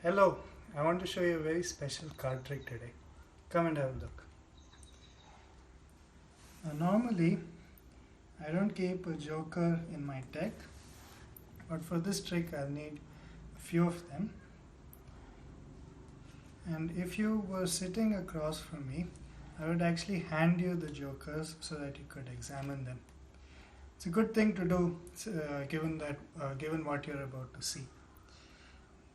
Hello, I want to show you a very special card trick today. Come and have a look. Normally, I don't keep a joker in my deck, but for this trick I'll need a few of them. And if you were sitting across from me, I would actually hand you the jokers so that you could examine them. It's a good thing to do given what you're about to see.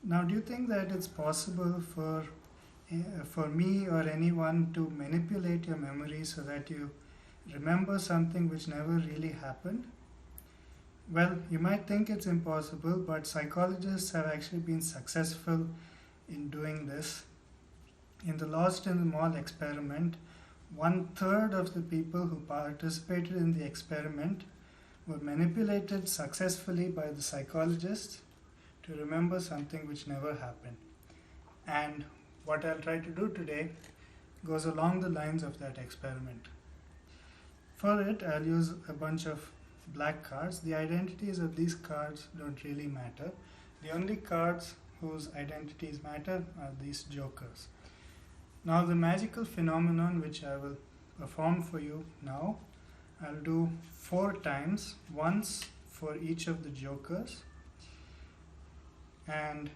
Now, do you think that it's possible for me or anyone to manipulate your memory so that you remember something which never really happened? Well, you might think it's impossible, but psychologists have actually been successful in doing this. In the Lost in the Mall experiment, 1/3 of the people who participated in the experiment were manipulated successfully by the psychologist to remember something which never happened. And what I'll try to do today goes along the lines of that experiment. For it, I'll use a bunch of black cards. The identities of these cards don't really matter. The only cards whose identities matter are these jokers. Now, the magical phenomenon which I will perform for you now, I'll do 4 times, once for each of the jokers. And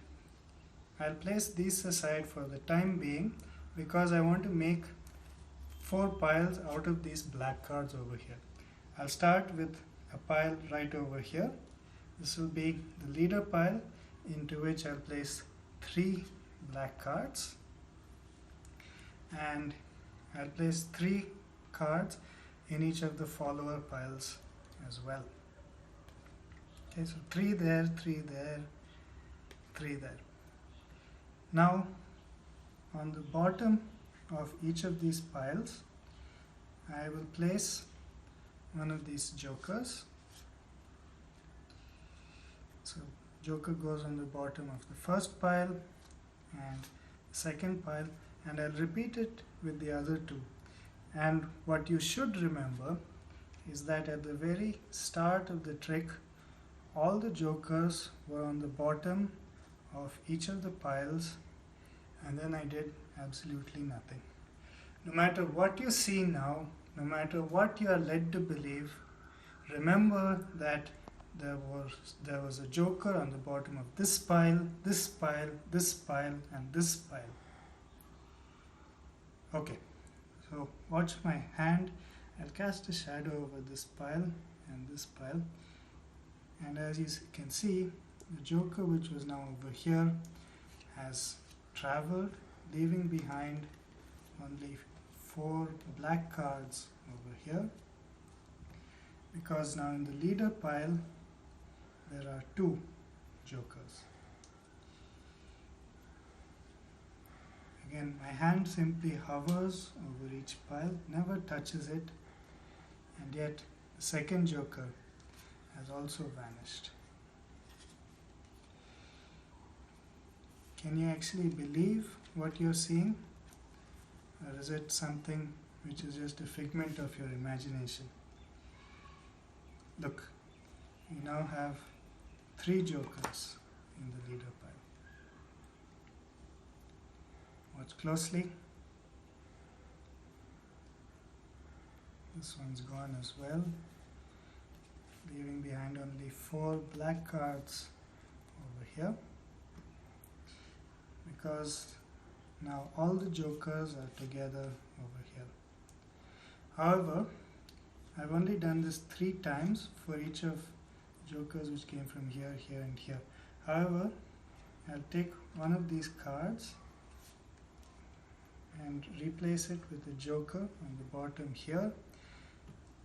I'll place these aside for the time being because I want to make 4 piles out of these black cards over here. I'll start with a pile right over here. This will be the leader pile, into which I'll place 3 black cards, and I'll place 3 cards in each of the follower piles as well. Okay, so 3 there, 3 there, 3 there. Now, on the bottom of each of these piles, I will place one of these jokers. So, joker goes on the bottom of the first pile and the second pile, and I'll repeat it with the other 2. And what you should remember is that at the very start of the trick, all the jokers were on the bottom of each of the piles, and then I did absolutely nothing. No matter what you see now, no matter what you are led to believe, remember that there was a joker on the bottom of this pile, this pile, this pile, and this pile. Okay, so watch my hand. I'll cast a shadow over this pile and this pile, and as you can see, the joker which was now over here has traveled, leaving behind only 4 black cards over here, because now in the leader pile there are 2 jokers. Again, my hand simply hovers over each pile, never touches it, and yet the second joker has also vanished. Can you actually believe what you're seeing? Or is it something which is just a figment of your imagination? Look, you now have 3 jokers in the leader pile. Watch closely. This one's gone as well, leaving behind only 4 black cards over here, because now all the jokers are together over here. However, I've only done this 3 times for each of the jokers which came from here, here, and here. However, I'll take one of these cards and replace it with a joker on the bottom here,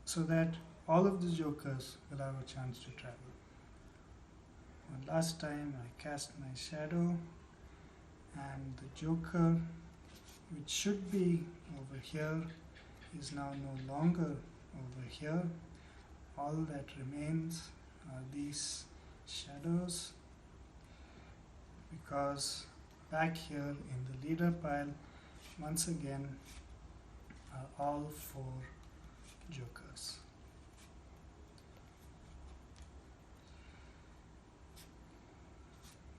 so that all of the jokers will have a chance to travel. One last time I cast my shadow, and the joker which should be over here is now no longer over here. All that remains are these shadows, because back here in the leader pile once again are all 4 jokers.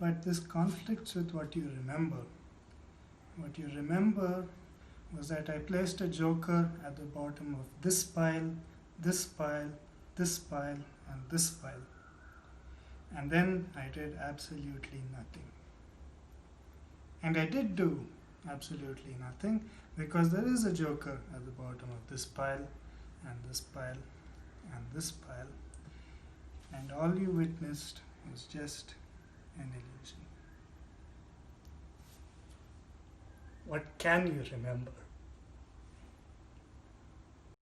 but this conflicts with what you remember. What you remember was that I placed a joker at the bottom of this pile, this pile, this pile, and this pile. And then I did absolutely nothing. And I did do absolutely nothing because there is a joker at the bottom of this pile, and this pile, and this pile. And all you witnessed was just an illusion. What can you remember?